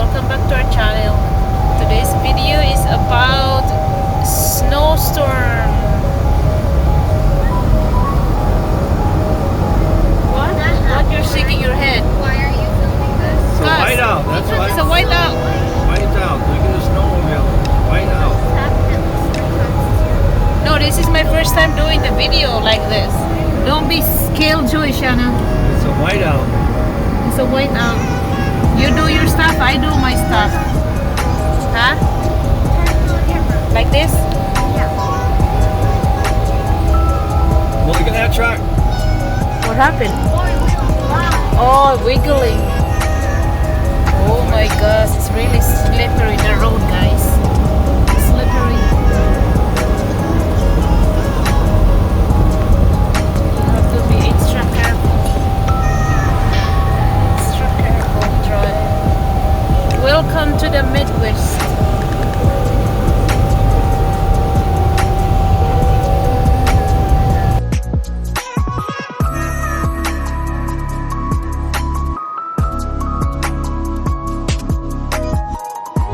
welcome back to our channel. Today's video is about snowstorm. What you're shaking your head? Why are you filming this? It's a Gus. whiteout, that's why. It's a whiteout. Whiteout, look at the snowmobile. Whiteout. No, this is my first time doing the video like this. Don't be killjoy, Shanna. It's a whiteout. It's a whiteout. You do your stuff, I do my stuff. Huh? Like this? Look at that truck. What happened? Oh, wiggling. Oh my gosh, it's really slippery, the road, guys. Slippery. You have to be extra careful. Extra careful, drive. Welcome to the Midwest.